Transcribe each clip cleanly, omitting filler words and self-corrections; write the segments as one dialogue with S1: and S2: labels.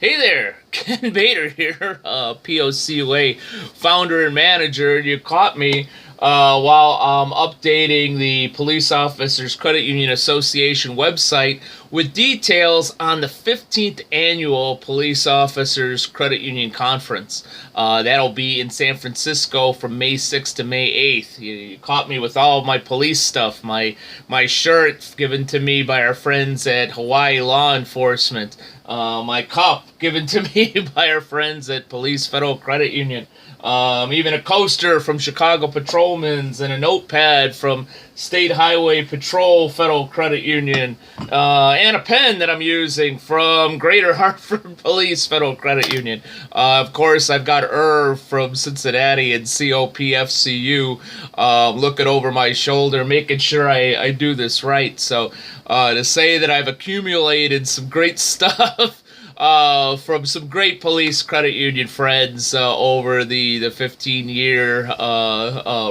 S1: Hey there, Ken Bader here, POCUA founder and manager. You caught me while I'm updating the Police Officers Credit Union Association website with details on the 15th Annual Police Officers Credit Union Conference. That'll be in San Francisco from May 6th to May 8th. You caught me with all of my police stuff, my shirt given to me by our friends at Hawaii Law Enforcement, my cup given to me by our friends at Police Federal Credit Union, even a coaster from Chicago Patrolmen's and a notepad from State Highway Patrol Federal Credit Union, and a pen that I'm using from Greater Hartford Police Federal Credit Union. Of course, I've got Irv from Cincinnati and COPFCU looking over my shoulder, making sure I do this right. So to say that I've accumulated some great stuff from some great police credit union friends over the 15-year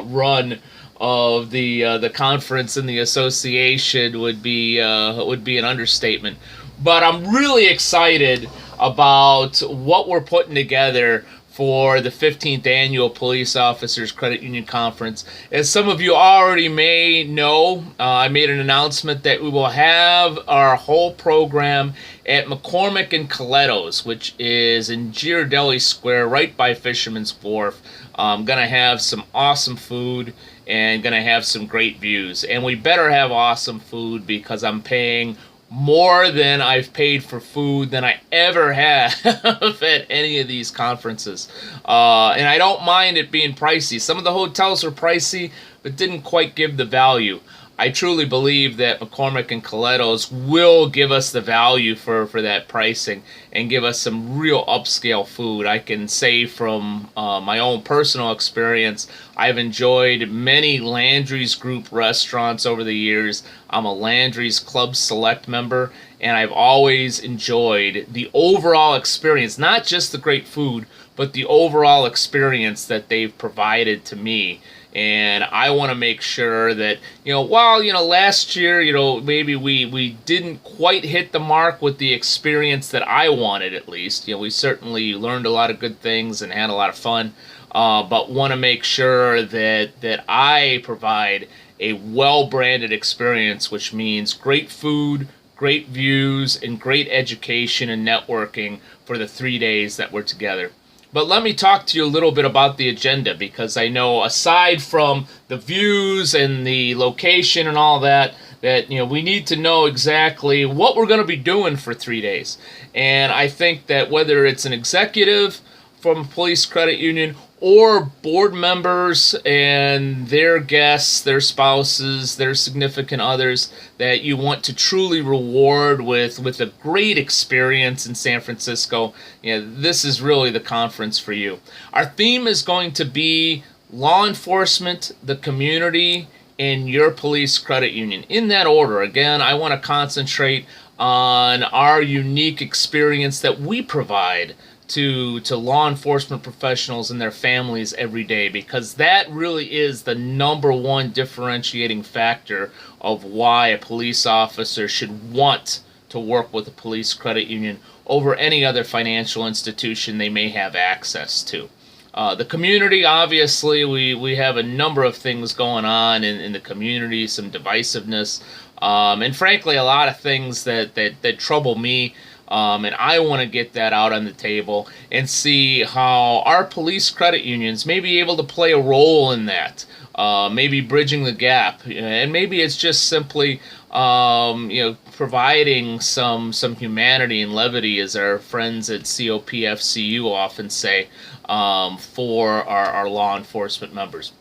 S1: run of the conference and the association would be an understatement. But I'm really excited about what we're putting together for the 15th Annual Police Officers Credit Union Conference. As some of you already may know, I made an announcement that we will have our whole program at McCormick and Colette's, which is in Ghirardelli Square, right by Fisherman's Wharf. I'm going to have some awesome food and going to have some great views. And we better have awesome food because I'm paying more than I've paid for food than I ever have at any of these conferences. And I don't mind it being pricey. Some of the hotels are pricey, but didn't quite give the value. I truly believe that McCormick and Colette's will give us the value for that pricing and give us some real upscale food. I can say from my own personal experience, I've enjoyed many Landry's Group restaurants over the years. I'm a Landry's Club Select member, and I've always enjoyed the overall experience, not just the great food, but the overall experience that they've provided to me. And I want to make sure that, while, last year, maybe we didn't quite hit the mark with the experience that I wanted, at least. We certainly learned a lot of good things and had a lot of fun, but want to make sure that I provide a well-branded experience, which means great food, great views, and great education and networking for the 3 days that we're together. But let me talk to you a little bit about the agenda, because I know aside from the views and the location and all that we need to know exactly what we're going to be doing for 3 days. And I think that whether it's an executive from a police credit union or board members and their guests, their spouses, their significant others that you want to truly reward with a great experience in San Francisco, this is really the conference for you. Our theme is going to be law enforcement, the community, and your police credit union. In that order. Again, I want to concentrate on our unique experience that we provide to law enforcement professionals and their families every day, because that really is the number one differentiating factor of why a police officer should want to work with a police credit union over any other financial institution they may have access to. The community, obviously, we have a number of things going on in the community, some divisiveness, and frankly, a lot of things that trouble me. And I want to get that out on the table and see how our police credit unions may be able to play a role in that, maybe bridging the gap. And maybe it's just simply, providing some humanity and levity, as our friends at COPFCU often say, for our law enforcement members.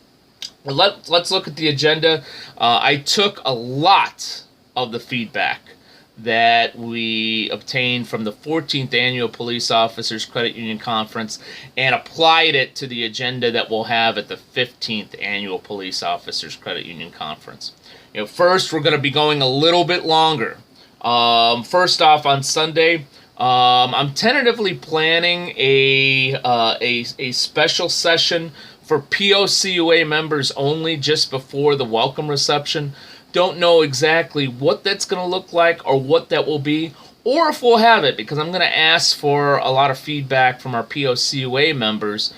S1: Well, let's look at the agenda. I took a lot of the feedback that we obtained from the 14th Annual Police Officers Credit Union Conference and applied it to the agenda that we'll have at the 15th Annual Police Officers Credit Union Conference. First, we're going to be going a little bit longer. First off, on Sunday, I'm tentatively planning a special session for POCUA members only just before the welcome reception. Don't know exactly what that's going to look like or what that will be. or if we'll have it, because I'm going to ask for a lot of feedback from our POCUA members,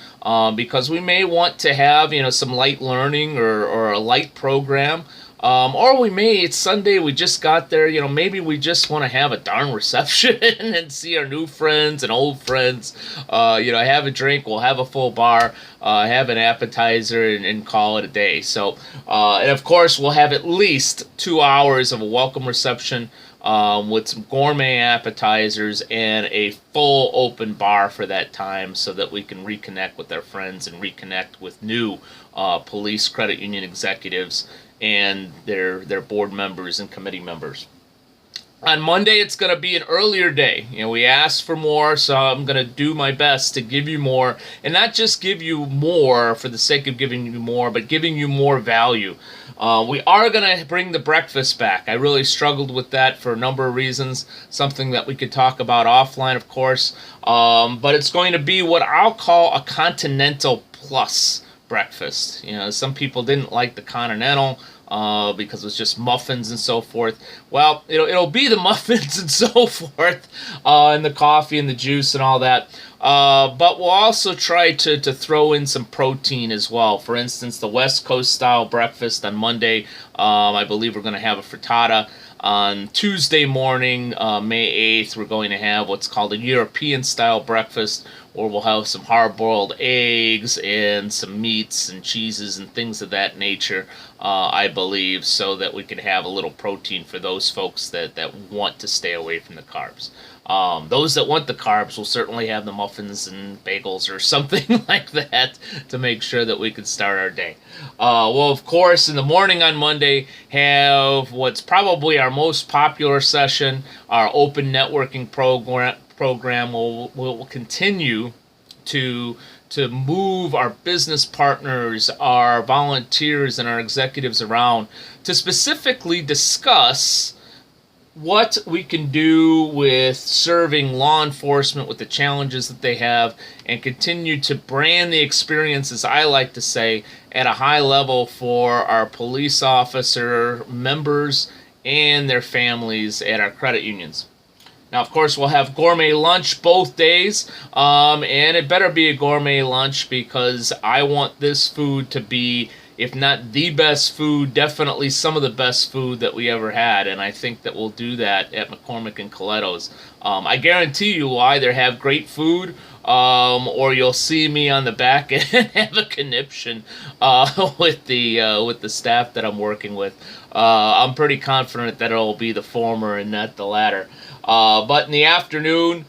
S1: because we may want to have, some light learning or a light program. Or we may, it's Sunday, we just got there, maybe we just want to have a darn reception and see our new friends and old friends, have a drink, we'll have a full bar, have an appetizer, and call it a day. So, and of course, we'll have at least 2 hours of a welcome reception with some gourmet appetizers and a full open bar for that time, so that we can reconnect with our friends and reconnect with new police credit union executives and their board members and committee members. On Monday, it's going to be an earlier day. We asked for more, so I'm going to do my best to give you more, and not just give you more for the sake of giving you more, but giving you more value. We are going to bring the breakfast back. I really struggled with that for a number of reasons, something that we could talk about offline, of course, but it's going to be what I'll call a Continental Plus breakfast. Some people didn't like the Continental because it was just muffins and so forth. Well, it'll be the muffins and so forth, and the coffee and the juice and all that. But we'll also try to throw in some protein as well. For instance, the West Coast style breakfast on Monday, I believe we're going to have a frittata. On Tuesday morning, May 8th, we're going to have what's called a European-style breakfast, where we'll have some hard-boiled eggs and some meats and cheeses and things of that nature, I believe, so that we can have a little protein for those folks that want to stay away from the carbs. Those that want the carbs will certainly have the muffins and bagels or something like that to make sure that we can start our day. Well, of course, in the morning on Monday, have what's probably our most popular session, our open networking program. Will continue to move our business partners, our volunteers, and our executives around to specifically discuss what we can do with serving law enforcement with the challenges that they have, and continue to brand the experience, as I like to say, at a high level for our police officer members and their families at our credit unions. Now, of course, we'll have gourmet lunch both days, and it better be a gourmet lunch, because I want this food to be, if not the best food, definitely some of the best food that we ever had, and I think that we'll do that at McCormick and Colette's. I guarantee you will either have great food, or you'll see me on the back end have a conniption with the staff that I'm working with. I'm pretty confident that it'll be the former and not the latter. But in the afternoon,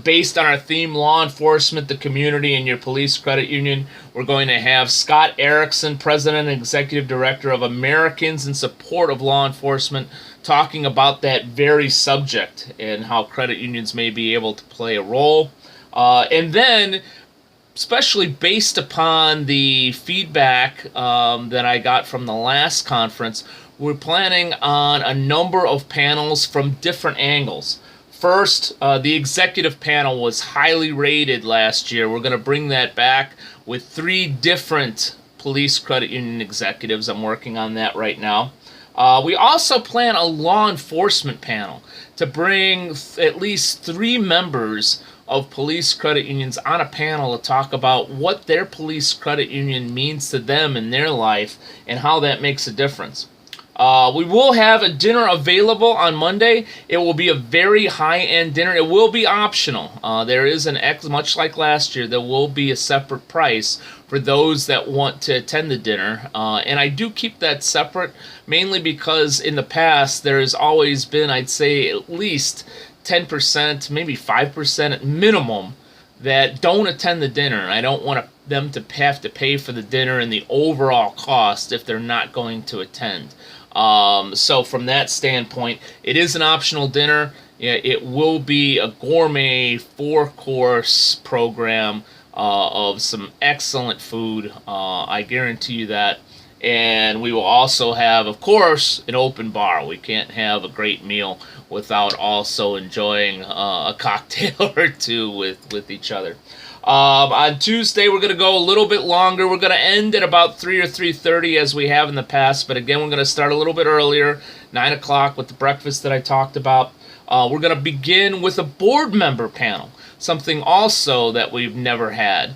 S1: based on our theme, law enforcement, the community, and your police credit union, we're going to have Scott Erickson, President and Executive Director of Americans in Support of Law Enforcement, talking about that very subject and how credit unions may be able to play a role. And then, especially based upon the feedback that I got from the last conference, we're planning on a number of panels from different angles. First, the executive panel was highly rated last year. We're going to bring that back with 3 different police credit union executives. I'm working on that right now. We also plan a law enforcement panel to bring at least 3 members of police credit unions on a panel to talk about what their police credit union means to them in their life and how that makes a difference. We will have a dinner available on Monday. It will be a very high-end dinner. It will be optional. There is much like last year, there will be a separate price for those that want to attend the dinner. And I do keep that separate, mainly because in the past there has always been, I'd say, at least 10%, maybe 5% at minimum, that don't attend the dinner. I don't want them to have to pay for the dinner and the overall cost if they're not going to attend. So from that standpoint, it is an optional dinner. Yeah, it will be a gourmet 4-course program of some excellent food. I guarantee you that. And we will also have, of course, an open bar. We can't have a great meal without also enjoying a cocktail or two with each other. On Tuesday, we're going to go a little bit longer. We're going to end at about 3 or 3:30 as we have in the past. But again, we're going to start a little bit earlier, 9 o'clock with the breakfast that I talked about. We're going to begin with a board member panel, something also that we've never had,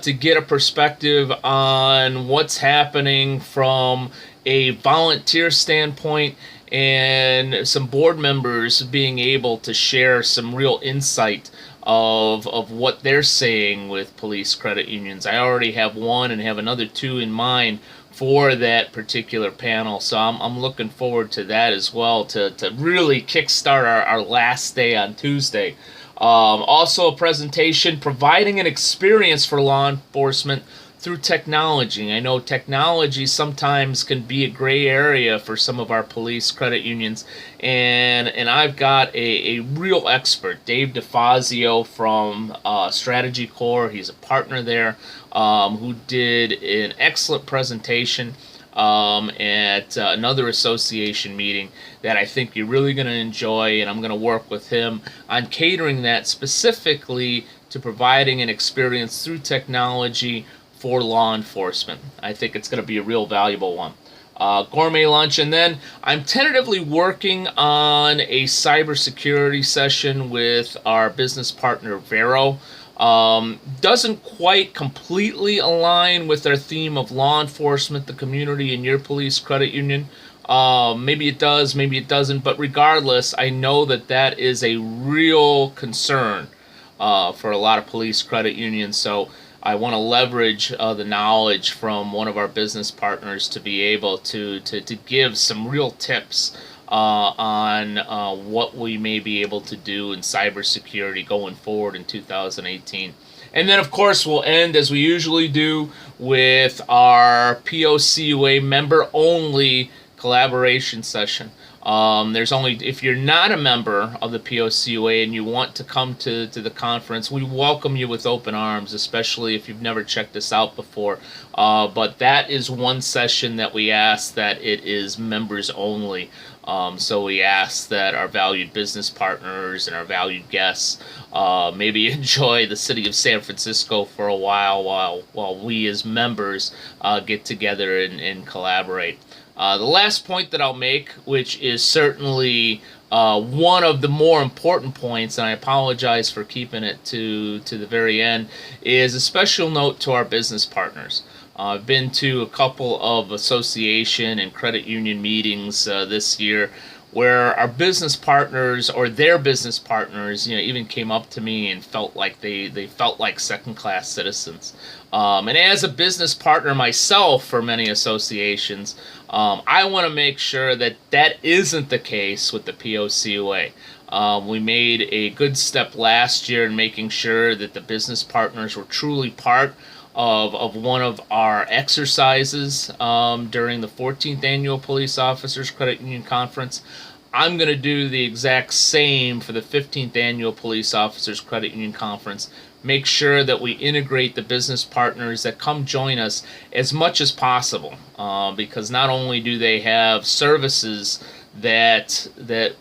S1: to get a perspective on what's happening from a volunteer standpoint, and some board members being able to share some real insight of what they're saying with police credit unions. I already have one and have another two in mind for that particular panel, so I'm looking forward to that as well, to really kickstart our last day on Tuesday. Also a presentation providing an experience for law enforcement through technology. I know technology sometimes can be a gray area for some of our police credit unions, and I've got a real expert, Dave DeFazio from Strategy Core. He's a partner there, who did an excellent presentation at another association meeting that I think you're really going to enjoy, and I'm going to work with him on catering that specifically to providing an experience through technology for law enforcement. I think it's going to be a real valuable one. Gourmet lunch, and then I'm tentatively working on a cybersecurity session with our business partner Vero. Doesn't quite completely align with our theme of law enforcement, the community, and your police credit union. Maybe it does, maybe it doesn't, but regardless, I know that that is a real concern for a lot of police credit unions. So I want to leverage the knowledge from one of our business partners to be able to give some real tips on what we may be able to do in cybersecurity going forward in 2018. And then, of course, we'll end, as we usually do, with our POCUA member-only collaboration session. There's only, if you're not a member of the POCUA and you want to come to the conference, we welcome you with open arms, especially if you've never checked this out before. But that is one session that we ask that it is members only. So we ask that our valued business partners and our valued guests maybe enjoy the city of San Francisco for a while we as members get together and collaborate. The last point that I'll make, which is certainly one of the more important points, and I apologize for keeping it to the very end, is a special note to our business partners. I've been to a couple of association and credit union meetings this year where our business partners or their business partners, even came up to me and felt like they felt like second-class citizens. And as a business partner myself for many associations, I want to make sure that that isn't the case with the POCUA. We made a good step last year in making sure that the business partners were truly part of one of our exercises during the 14th Annual Police Officers Credit Union Conference. I'm going to do the exact same for the 15th Annual Police Officers Credit Union Conference. Make sure that we integrate the business partners that come join us as much as possible, because not only do they have services that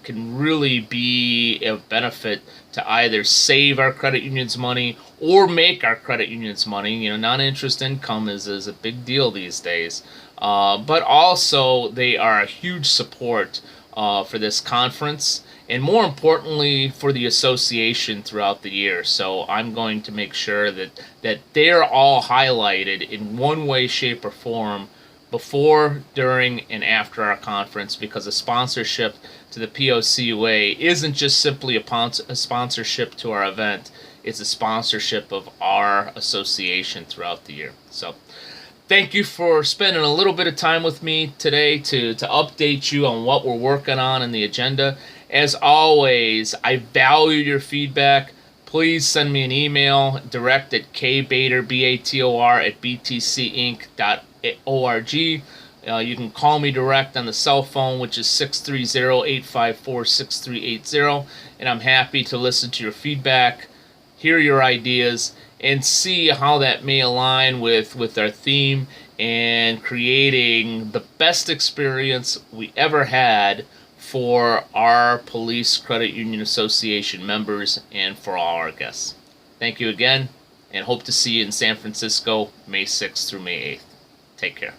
S1: can really be of benefit to either save our credit union's money or make our credit union's money. Non-interest income is a big deal these days. But also they are a huge support for this conference, and more importantly for the association throughout the year. So I'm going to make sure that they're all highlighted in one way, shape, or form before, during, and after our conference, because a sponsorship to the POCUA isn't just simply a sponsorship to our event, it's a sponsorship of our association throughout the year. So thank you for spending a little bit of time with me today to update you on what we're working on in the agenda. As always, I value your feedback. Please send me an email direct at kbator@btcinc.org. You can call me direct on the cell phone, which is 630-854-6380, and I'm happy to listen to your feedback, hear your ideas, and see how that may align with our theme and creating the best experience we ever had for our Police Credit Union Association members and for all our guests. Thank you again, and hope to see you in San Francisco May 6th through May 8th. Take care.